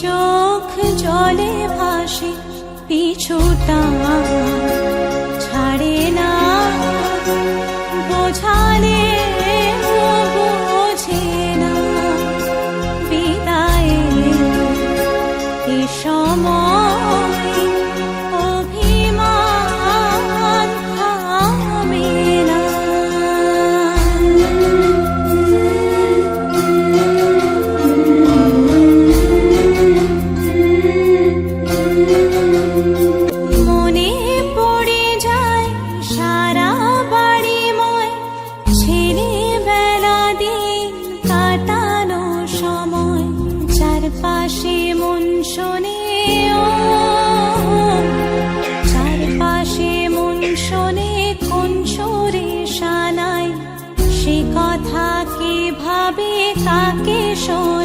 চোখ জলে ভাসে, পিছুটা ছাড়ে না, বোঝালে বোঝে না। বিদায়ের এ সময় অভিমান থামে না। মনে পড়ে যায় সারা বাড়িময় ছেলেবেলা দিন কাটানো সময়। চারপাশে মন শোনে, চারপাশে মন শোনে কোন সুরে শানায়, সে কথা কে ভাবে কাকে শোনে।